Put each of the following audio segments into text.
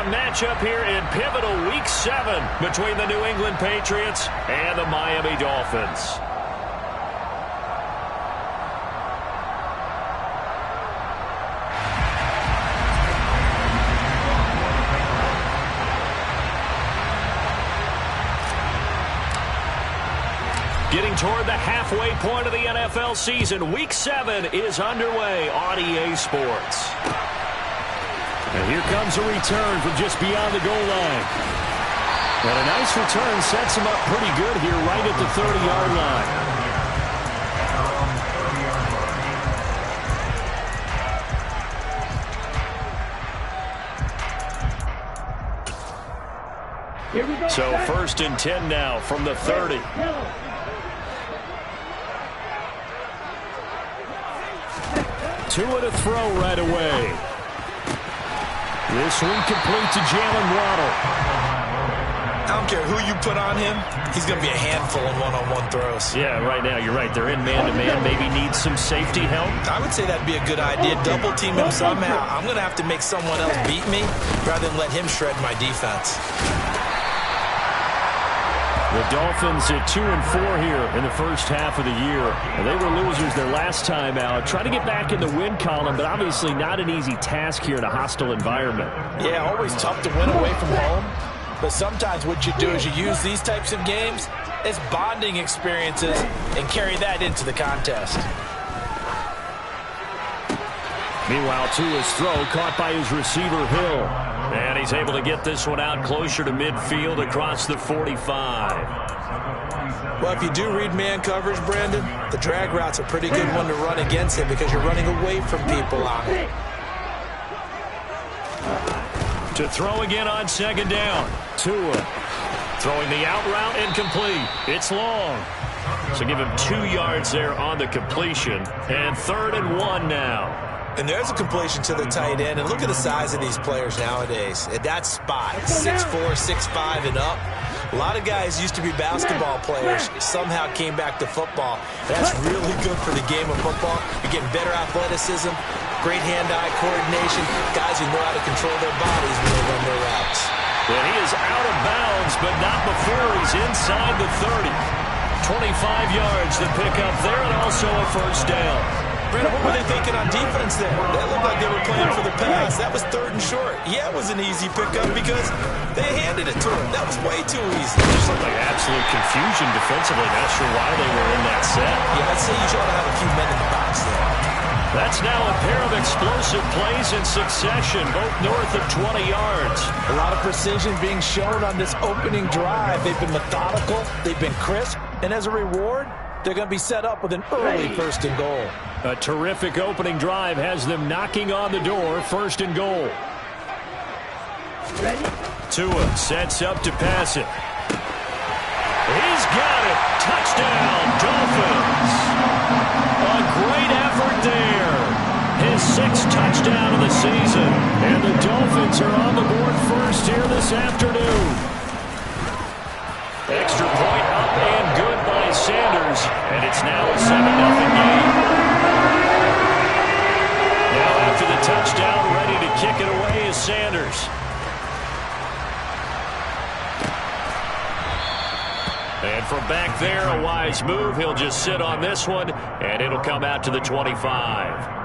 A matchup here in pivotal Week 7 between the New England Patriots and the Miami Dolphins. Getting toward the halfway point of the NFL season, Week 7 is underway on EA Sports. And here comes a return from just beyond the goal line. And a nice return sets him up pretty good here right at the 30-yard line. So 1st and 10 now from the 30. Two to throw right away. This one complete to Jalen Waddle. I don't care who you put on him. He's going to be a handful in one-on-one throws. Yeah, right now you're right. They're in man-to-man. Maybe needs some safety help. I would say that'd be a good idea. Double team him somehow. I'm going to have to make someone else beat me rather than let him shred my defense. The Dolphins at 2-4 here in the first half of the year. They were losers their last time out. Trying to get back in the win column, but obviously not an easy task here in a hostile environment. Yeah, always tough to win away from home. But sometimes what you do is you use these types of games as bonding experiences and carry that into the contest. Meanwhile, Tua's throw caught by his receiver, Hill. And he's able to get this one out closer to midfield across the 45. Well, if you do read man coverage, Brandon, the drag route's a pretty good one to run against him because you're running away from people on it. To throw again on 2nd down. Tua throwing the out route incomplete. It's long. So give him 2 yards there on the completion. And 3rd and 1 now. And there's a completion to the tight end. And look at the size of these players nowadays. At that spot, 6'4", 6'5", and up. A lot of guys used to be basketball players, somehow came back to football. That's really good for the game of football. You're getting better athleticism, great hand-eye coordination, guys who know how to control their bodies when they run their routes. And he is out of bounds, but not before he's inside the 30. 25 yards to pick up there, and also a 1st down. Brandon, what were they thinking on defense there? That looked like they were playing for the pass. That was 3rd and short. Yeah, it was an easy pickup because they handed it to him. That was way too easy. It just looked like absolute confusion defensively. Not sure why they were in that set. Yeah, I'd say you ought to have a few men in the box there. That's now a pair of explosive plays in succession, both north of 20 yards. A lot of precision being shown on this opening drive. They've been methodical. They've been crisp. And as a reward, they're going to be set up with an early 1st and goal. A terrific opening drive has them knocking on the door, 1st and goal. Tua sets up to pass it. He's got it. Touchdown, Dolphins. A great effort there. His 6th touchdown of the season. And the Dolphins are on the board first here this afternoon. Extra point up and good by Sanders. And it's now a 7-0 game. Now after the touchdown, ready to kick it away is Sanders. And from back there, a wise move. He'll just sit on this one, and it'll come out to the 25.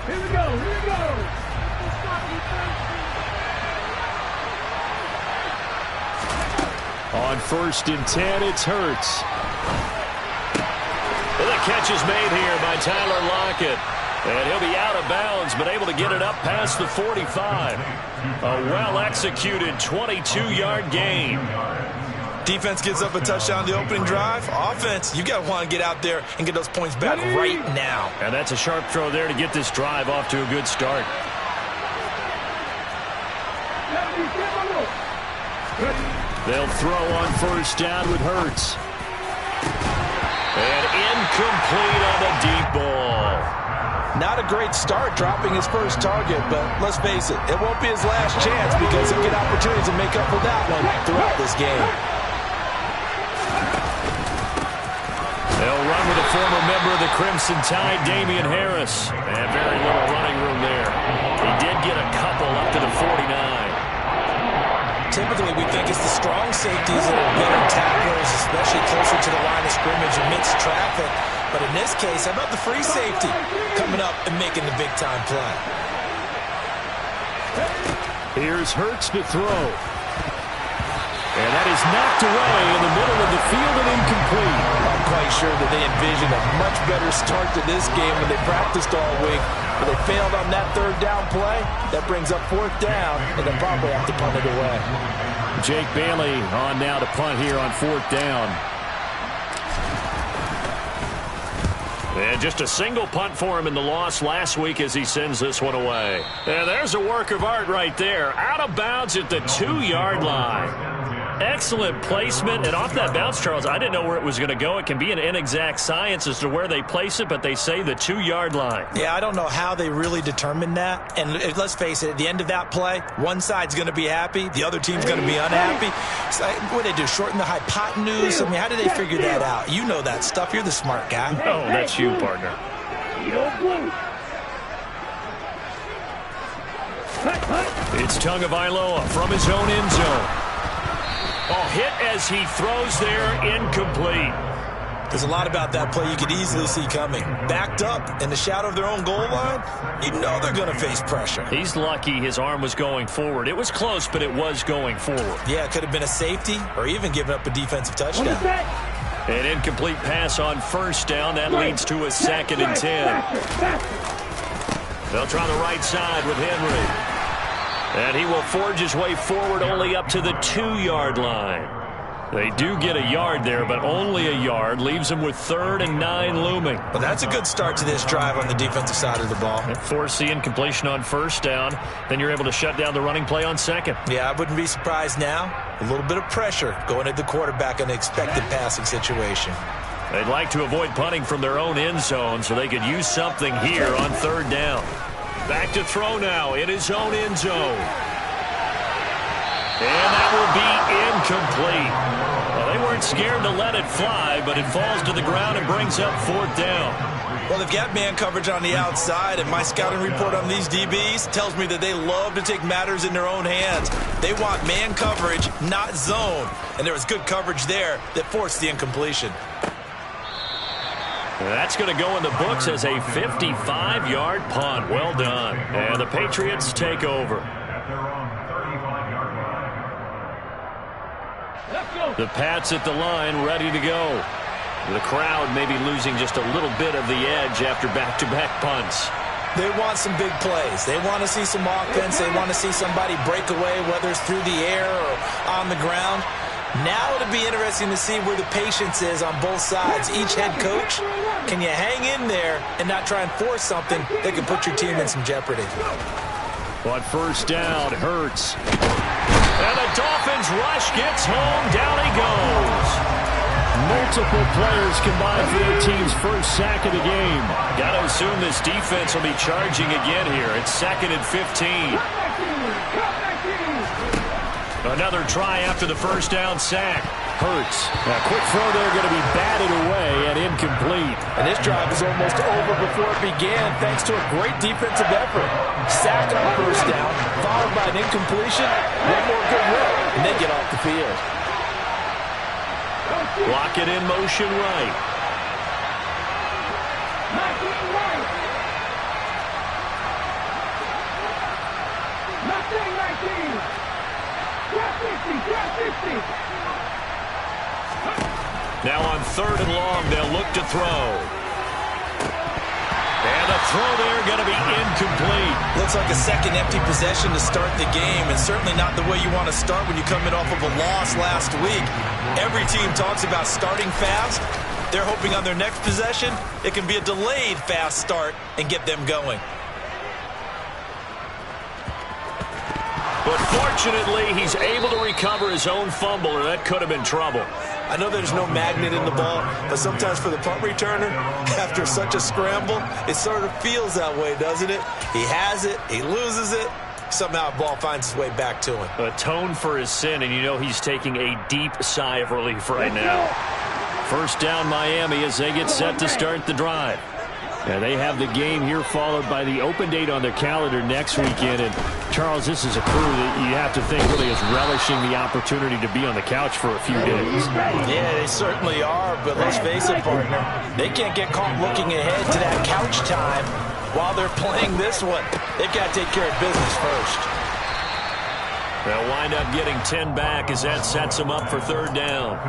Here we go, here we go. On 1st and 10, it's Hurts. The catch is made here by Tyler Lockett. And he'll be out of bounds, but able to get it up past the 45. A well-executed 22-yard gain. Defense gives up a touchdown the opening drive. Offense, you got to want to get out there and get those points back right now. And that's a sharp throw there to get this drive off to a good start. They'll throw on 1st down with Hurts. And incomplete on the deep ball. Not a great start dropping his first target, but let's face it, it won't be his last chance because he'll get opportunities to make up for that one throughout this game. They'll run with former member of the Crimson Tide, Damian Harris. And very little running room there. He did get a couple up to the 49. Typically, we think it's the strong safeties that are better tacklers, especially closer to the line of scrimmage amidst traffic. But in this case, how about the free safety coming up and making the big-time play? Here's Hurts to throw. And that is knocked away in the middle of the field and incomplete. I'm quite sure that they envisioned a much better start to this game when they practiced all week. But they failed on that third down play. That brings up fourth down, and they'll probably have to punt it away. Jake Bailey on now to punt here on fourth down. And just a single punt for him in the loss last week as he sends this one away. And there's a work of art right there. Out of bounds at the 2-yard line. Excellent placement. And off that bounce, Charles, I didn't know where it was going to go. It can be an inexact science as to where they place it, but they say the 2-yard line. Yeah, I don't know how they really determined that. And let's face it, at the end of that play, one side's going to be happy, the other team's going to be unhappy. So, what do they do, shorten the hypotenuse? I mean, how do they figure that out? You know that stuff. You're the smart guy. Oh, that's you, partner. It's Tagovailoa from his own end zone. Oh, hit as he throws there, incomplete. There's a lot about that play you could easily see coming. Backed up in the shadow of their own goal line, you know they're going to face pressure. He's lucky his arm was going forward. It was close, but it was going forward. Yeah, it could have been a safety or even given up a defensive touchdown. An incomplete pass on first down. That leads to a 2nd and 10. They'll try the right side with Henry. And he will forge his way forward only up to the 2-yard line. They do get a yard there, but only a yard. Leaves them with 3rd and 9 looming. Well, that's a good start to this drive on the defensive side of the ball. Force the incompletion on first down. Then you're able to shut down the running play on 2nd. Yeah, I wouldn't be surprised now. A little bit of pressure going at the quarterback in an expected passing situation. They'd like to avoid punting from their own end zone so they could use something here on 3rd down. Back to throw now in his own end zone. And that will be incomplete. Well, they weren't scared to let it fly, but it falls to the ground and brings up 4th down. Well, they've got man coverage on the outside, and my scouting report on these DBs tells me that they love to take matters in their own hands. They want man coverage, not zone. And there was good coverage there that forced the incompletion. That's going to go in the books as a 55-yard punt. Well done. And the Patriots take over. The Pats at the line, ready to go. The crowd may be losing just a little bit of the edge after back-to-back punts. They want some big plays. They want to see some offense. They want to see somebody break away, whether it's through the air or on the ground. Now it'll be interesting to see where the patience is on both sides. Each head coach, can you hang in there and not try and force something that can put your team in some jeopardy? On first down, Hurts. And the Dolphins rush gets home. Down he goes. Multiple players combined for their team's first sack of the game. Got to assume this defense will be charging again here. It's 2nd and 15. Another try after the first down sack. Hurts. A quick throw there going to be batted away and incomplete. And this drive was almost over before it began thanks to a great defensive effort. Sack on first down, followed by an incompletion, one more good run, and they get off the field. Lock it in motion right. Now on 3rd and long, they'll look to throw. And the throw there going to be incomplete. Looks like a second empty possession to start the game, and certainly not the way you want to start when you come in off of a loss last week. Every team talks about starting fast. They're hoping on their next possession, it can be a delayed fast start and get them going. But fortunately, he's able to recover his own fumble, or that could have been trouble. I know there's no magnet in the ball, but sometimes for the punt returner, after such a scramble, it sort of feels that way, doesn't it? He has it, he loses it, somehow the ball finds its way back to him. Atone for his sin, and you know he's taking a deep sigh of relief right now. First down Miami as they get set to start the drive. And they have the game here followed by the open date on their calendar next weekend. And, Charles, this is a crew that you have to think really is relishing the opportunity to be on the couch for a few days. Yeah, they certainly are, but let's face it, partner. They can't get caught looking ahead to that couch time while they're playing this one. They've got to take care of business first. They'll wind up getting 10 back as that sets them up for third down.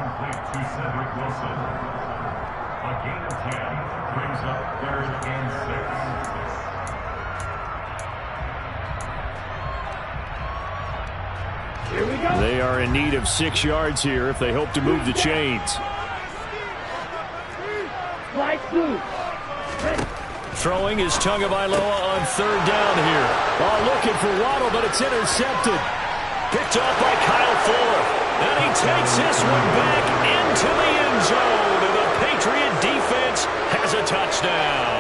They are in need of 6 yards here if they hope to move the chains. Throwing is Tagovailoa on third down here. Oh, looking for Waddle, but it's intercepted. Picked off by Kyle Fuller. And he takes this one back into the end zone. And the Patriot defense has a touchdown.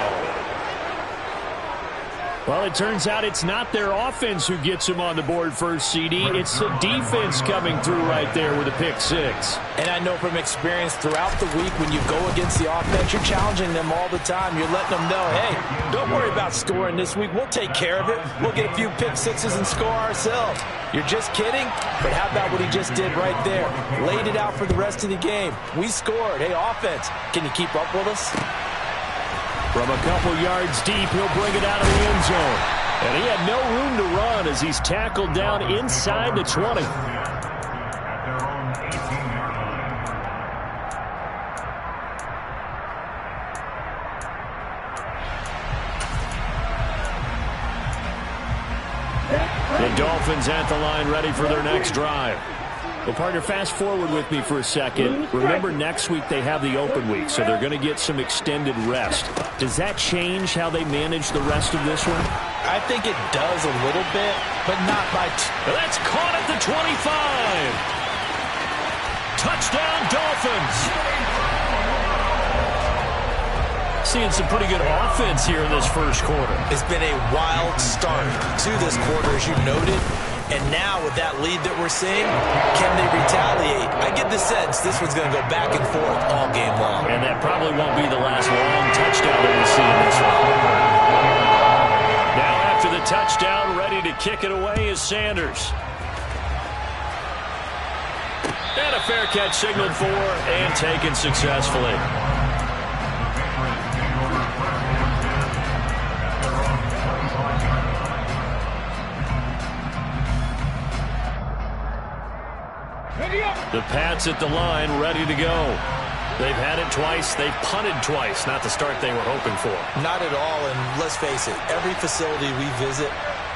Well, it turns out it's not their offense who gets them on the board first, CD. It's the defense coming through right there with a pick six. And I know from experience throughout the week when you go against the offense, you're challenging them all the time. You're letting them know, hey, don't worry about scoring this week. We'll take care of it. We'll get a few pick sixes and score ourselves. You're just kidding? But how about what he just did right there? Laid it out for the rest of the game. We scored. Hey, offense, can you keep up with us? From a couple yards deep, he'll bring it out of the end zone. And he had no room to run as he's tackled down inside the 20. The Dolphins at the line ready for their next drive. Well, partner, fast forward with me for a second. Remember, next week they have the open week, so they're going to get some extended rest. Does that change how they manage the rest of this one? I think it does a little bit, but not by... That's caught at the 25. Touchdown, Dolphins. Seeing some pretty good offense here in this first quarter. It's been a wild start to this quarter, as you noted. And now with that lead that we're seeing, can they retaliate? I get the sense this one's going to go back and forth all game long. And that probably won't be the last long touchdown that we see in this one. Now after the touchdown, ready to kick it away is Sanders. And a fair catch signaled for and taken successfully. The Pats at the line, ready to go. They've had it twice. They've punted twice. Not the start they were hoping for. Not at all, and let's face it, every facility we visit,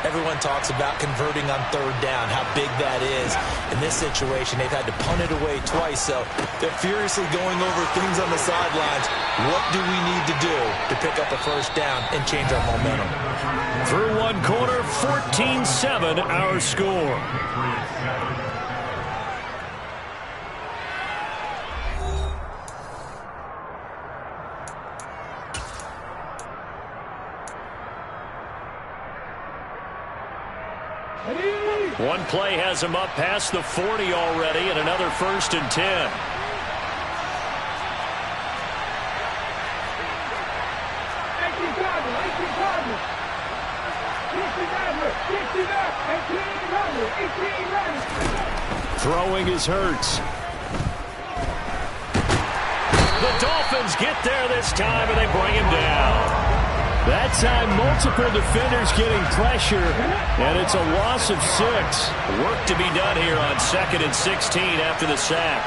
everyone talks about converting on third down, how big that is. In this situation, they've had to punt it away twice, so they're furiously going over things on the sidelines. What do we need to do to pick up a first down and change our momentum? Through one quarter, 14-7 our score. One play has him up past the 40 already, and another 1st and 10. Throwing is Hurts. The Dolphins get there this time, and they bring him down. That time, multiple defenders getting pressure, and it's a loss of 6. Work to be done here on 2nd and 16 after the sack.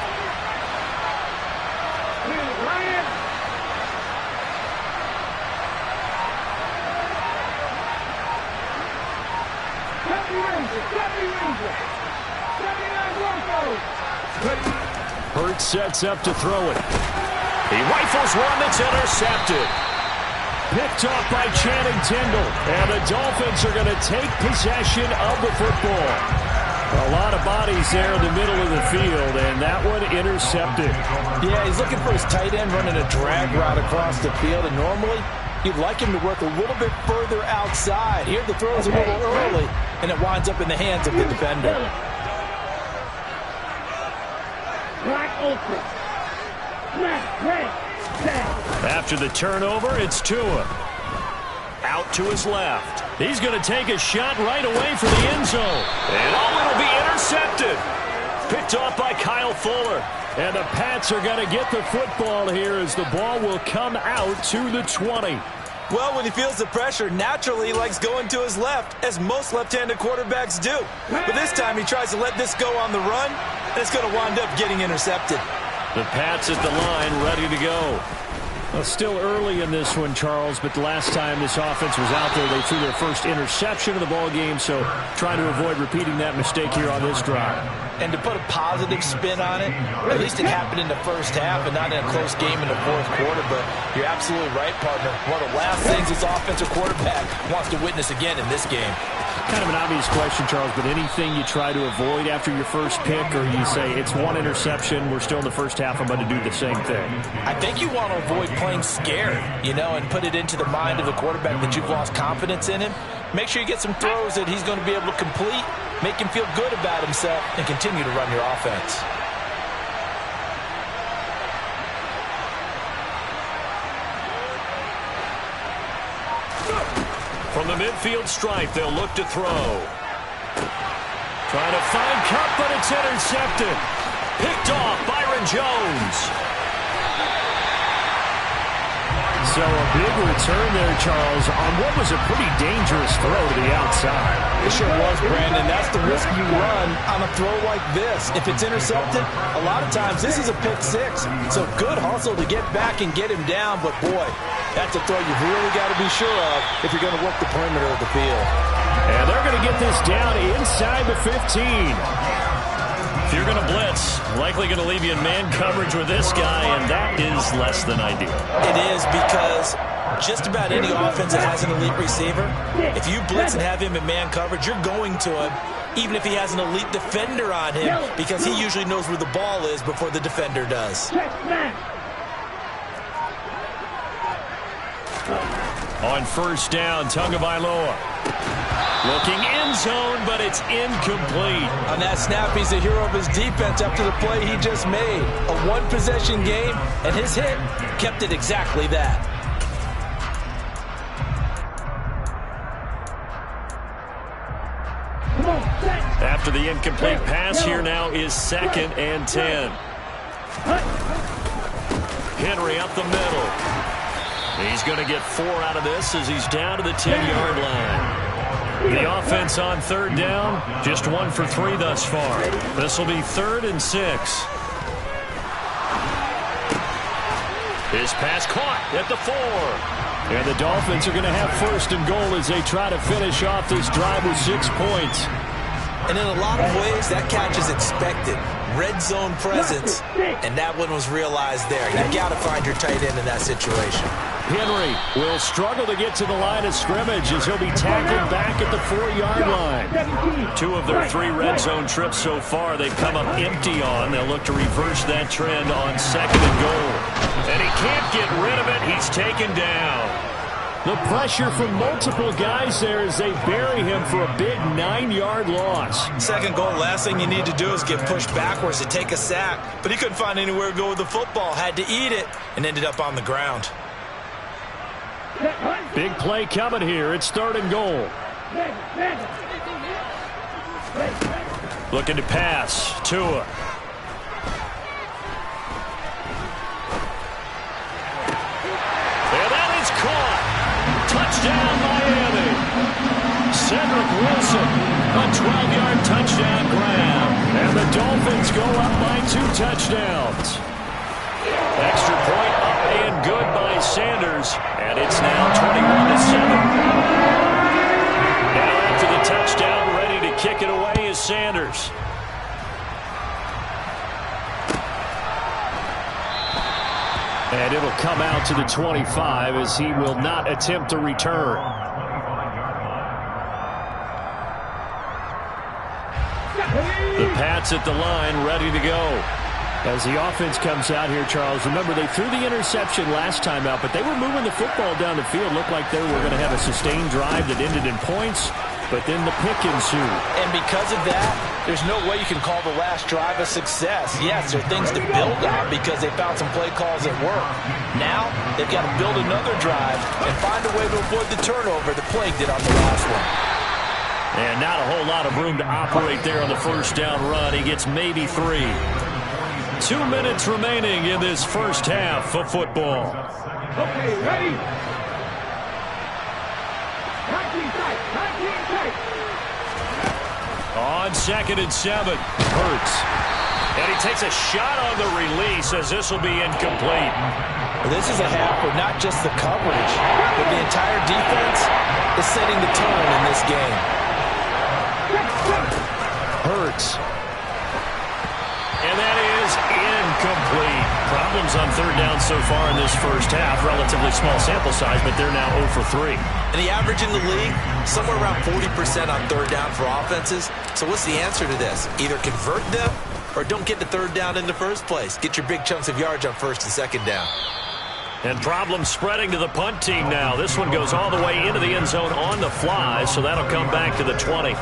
Hurts sets up to throw it. He rifles one that's intercepted. Picked off by Channing Tindall. And the Dolphins are going to take possession of the football. A lot of bodies there in the middle of the field, and that one intercepted. Yeah, he's looking for his tight end running a drag route across the field, and normally you'd like him to work a little bit further outside. Here the throw is a little early, and it winds up in the hands of the defender. After the turnover, it's Tua. Out to his left. He's going to take a shot right away for the end zone. And it'll be intercepted. Picked off by Kyle Fuller. And the Pats are going to get the football here as the ball will come out to the 20. Well, when he feels the pressure, naturally he likes going to his left, as most left-handed quarterbacks do. But this time he tries to let this go on the run, and it's going to wind up getting intercepted. The Pats at the line, ready to go. Well, still early in this one, Charles, but the last time this offense was out there, they threw their first interception of the ball game, so trying to avoid repeating that mistake here on this drive. And to put a positive spin on it, at least it happened in the first half and not in a close game in the fourth quarter, but you're absolutely right, partner. One of the last things this offensive quarterback wants to witness again in this game. Kind of an obvious question, Charles, but anything you try to avoid after your first pick, or you say it's one interception, we're still in the first half, I'm going to do the same thing? I think you want to avoid playing scared, and put it into the mind of the quarterback that you've lost confidence in him. Make sure you get some throws that he's going to be able to complete, make him feel good about himself, and continue to run your offense. From the midfield stripe, they'll look to throw. Trying to find Cup, but it's intercepted. Picked off Byron Jones. So a big return there, Charles, on what was a pretty dangerous throw to the outside. It sure was, Brandon. That's the risk you run on a throw like this. If it's intercepted, a lot of times this is a pick six. So good hustle to get back and get him down. But, boy, that's a throw you've really got to be sure of if you're going to work the perimeter of the field. And they're going to get this down inside the 15. If you're going to blitz, likely going to leave you in man coverage with this guy, and that is less than ideal. It is, because just about any offense that has an elite receiver, if you blitz and have him in man coverage, you're going to him, even if he has an elite defender on him, because he usually knows where the ball is before the defender does. On first down, Tagovailoa. Looking end zone, but it's incomplete. On that snap, he's the hero of his defense after the play he just made. A one-possession game, and his hit kept it exactly that. After the incomplete pass, here now is 2nd and 10. Henry up the middle. He's going to get 4 out of this as he's down to the 10-yard line. The offense on third down, just 1 for 3 thus far. This will be 3rd and 6. His pass caught at the 4. And the Dolphins are going to have 1st and goal as they try to finish off this drive with 6 points. And in a lot of ways, that catch is expected. Red zone presence, and that one was realized there. You've got to find your tight end in that situation. Henry will struggle to get to the line of scrimmage as he'll be tackled back at the 4-yard line. 2 of their 3 red zone trips so far they've come up empty on. They'll look to reverse that trend on 2nd and goal. And he can't get rid of it. He's taken down. The pressure from multiple guys there as they bury him for a big 9-yard loss. 2nd goal, last thing you need to do is get pushed backwards to take a sack. But he couldn't find anywhere to go with the football, had to eat it, and ended up on the ground. Big play coming here. It's 3rd and goal. Looking to pass. Tua. And that is caught. Touchdown, Miami. Cedric Wilson, a 12-yard touchdown grab. And the Dolphins go up by 2 touchdowns. Extra point up and good by Sanders. And it's now 21-7. Now after the touchdown, ready to kick it away is Sanders. And it'll come out to the 25 as he will not attempt a return. The Pats at the line, ready to go. As the offense comes out here, Charles, remember they threw the interception last time out, but they were moving the football down the field. Looked like they were going to have a sustained drive that ended in points. but then the pick ensued. And because of that, there's no way you can call the last drive a success. Yes, there are things to build on because they found some play calls that work. Now, they've got to build another drive and find a way to avoid the turnover that plagued it on the last one. And not a whole lot of room to operate there on the first down run. He gets maybe 3. 2 minutes remaining in this first half of football. Okay, ready? On 2nd and 7, Hurts. And he takes a shot on the release as this will be incomplete. This is a half where not just the coverage, but the entire defense is setting the tone in this game. Hurts. And that is incomplete. Problems on 3rd down so far in this first half. Relatively small sample size, but they're now 0 for 3. And the average in the league, somewhere around 40% on 3rd down for offenses. So what's the answer to this? Either convert them or don't get the 3rd down in the first place. Get your big chunks of yards on 1st and 2nd down. And problems spreading to the punt team now. This one goes all the way into the end zone on the fly, so that'll come back to the 20.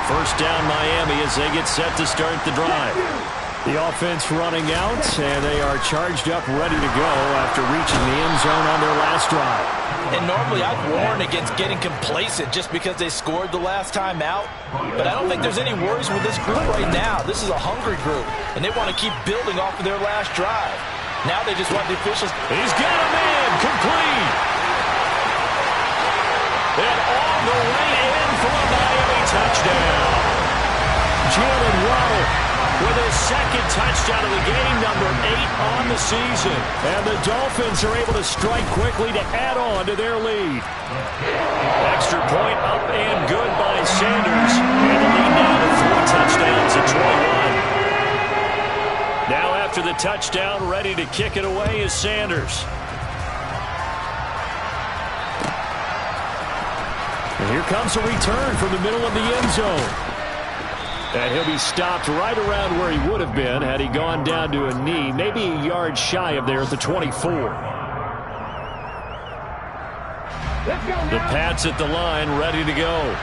First down Miami as they get set to start the drive. The offense running out, and they are charged up, ready to go after reaching the end zone on their last drive. And normally I'd warn against getting complacent just because they scored the last time out. But I don't think there's any worries with this group right now. This is a hungry group, and they want to keep building off of their last drive. Now they just want the officials. He's got a man complete. And all the way in for a Miami touchdown. Jalen Waddle with his 2nd touchdown of the game, number 8 on the season. And the Dolphins are able to strike quickly to add on to their lead. Extra point up and good by Sanders. And the lead now to 3 touchdowns at 21. Now after the touchdown, ready to kick it away is Sanders. And here comes a return from the middle of the end zone. And he'll be stopped right around where he would have been had he gone down to a knee, maybe a yard shy of there at the 24. The Pats at the line, ready to go.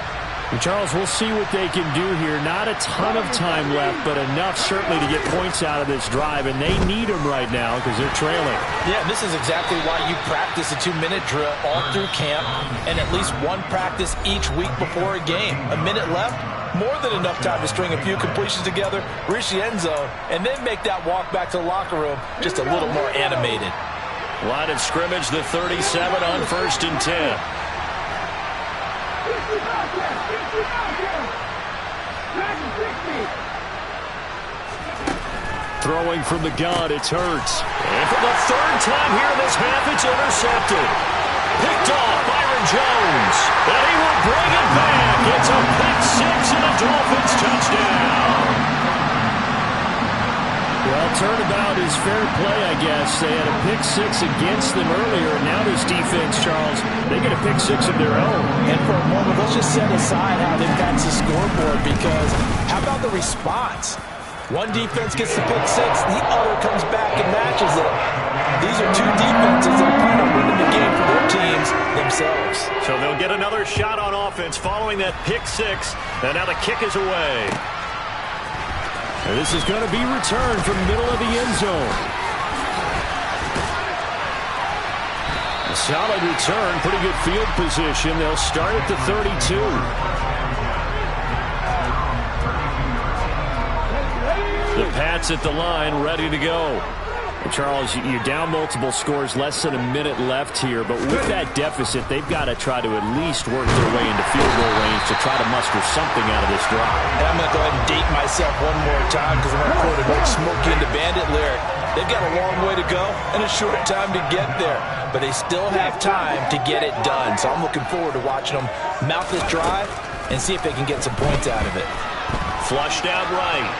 And Charles, we'll see what they can do here. Not a ton of time left, but enough certainly to get points out of this drive, and they need them right now because they're trailing. Yeah, this is exactly why you practice a 2-minute drill all through camp and at least one practice each week before a game. A minute left, more than enough time to string a few completions together, reach the end zone, and then make that walk back to the locker room just a little more animated. Line of scrimmage, the 37 on 1st and 10. Throwing from the gun, it's Hurts. And for the 3rd time here in this half, it's intercepted. Picked off Byron Jones. And he will bring it back. It's a pick 6 and a Dolphins touchdown. Well, turnabout is fair play, I guess. They had a pick 6 against them earlier, and now this defense, Charles, they get a pick 6 of their own. And for a moment, let's just set aside how it impacts the scoreboard, because how about the response? One defense gets the pick 6, the other comes back and matches it. These are two defenses that are planning on winning the game for their teams themselves. So they'll get another shot on offense following that pick 6, and now the kick is away. And this is going to be returned from the middle of the end zone. A solid return, pretty good field position. They'll start at the 32. The Pats at the line, ready to go. And Charles, you're down multiple scores, less than a minute left here, but with that deficit, they've got to try to at least work their way into field goal range to try to muster something out of this drive. And I'm going to go ahead and date myself one more time because I'm going to quote an old Smokey and the Bandit lyric. They've got a long way to go and a short time to get there, but they still have time to get it done. So I'm looking forward to watching them mount this drive and see if they can get some points out of it. Flushed out right.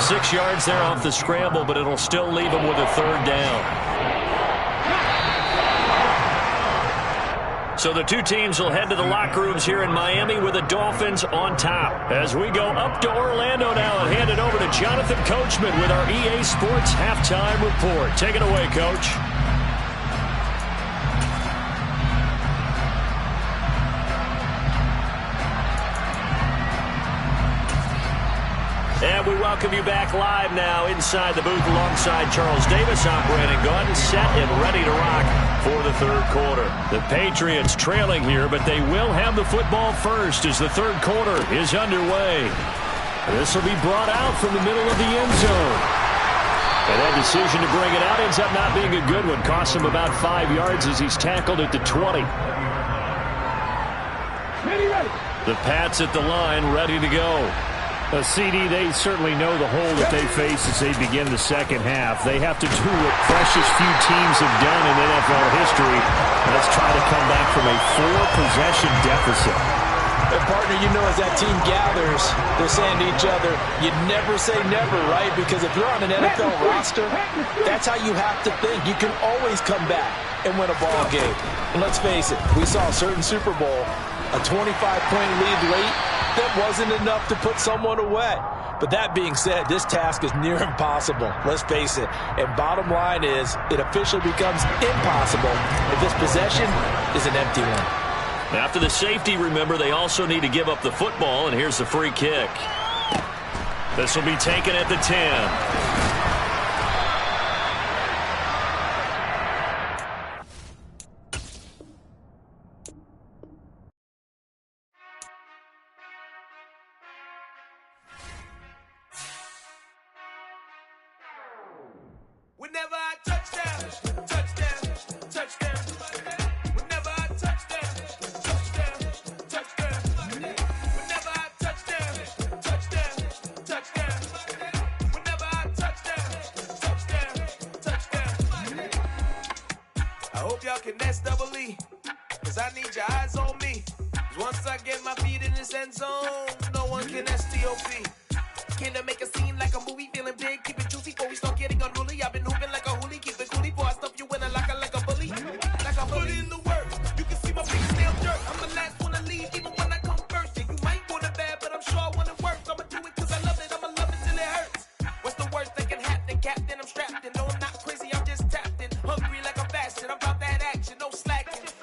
6 yards there off the scramble, but it'll still leave them with a 3rd down. So the two teams will head to the locker rooms here in Miami with the Dolphins on top. As we go up to Orlando now and hand it over to Jonathan Coachman with our EA Sports Halftime Report. Take it away, Coach. And we welcome you back live now inside the booth alongside Charles Davis. I'm Brandon Gunn, set and ready to rock for the third quarter. The Patriots trailing here, but they will have the football first as the third quarter is underway. This will be brought out from the middle of the end zone. And that decision to bring it out ends up not being a good one. Costs him about 5 yards as he's tackled at the 20. The Pats at the line, ready to go. CD, they certainly know the hole that they face as they begin the second half. They have to do what precious few teams have done in NFL history. Let's try to come back from a 4-possession deficit. And partner, you know, as that team gathers, they're saying to each other, you never say never, right? Because if you're on an NFL roster, that's how you have to think. You can always come back and win a ball game. And let's face it, we saw a certain Super Bowl, a 25-point lead late, that wasn't enough to put someone away. But that being said, this task is near impossible. Let's face it. And bottom line is, it officially becomes impossible if this possession is an empty one. After the safety, remember, they also need to give up the football, and here's the free kick. This will be taken at the 10. Whenever I touchdown, touchdown, touchdown. Whenever I touchdown, touchdown, touchdown. Whenever I touchdown, touchdown, touchdown. Whenever I touchdown, touchdown, touchdown. I hope y'all can nest double E, cause I need your eyes on me. Cause once I get my feet in this end zone, no one can STOP. Can I make a scene like a movie, feeling big, keep it juicy before we start getting unruly. I've been hooping like a hoolie, keep it coolie before I stuff you in a locker like a bully. Like a bully in the work, you can see my fingernail jerk. I'm the last one to leave, even when I come first. Yeah, you might want it bad, but I'm sure I want it worse. I'ma do it cause I love it, I'ma love it till it hurts. What's the worst that can happen, Captain? I'm strapped and no, I'm not crazy, I'm just tapped.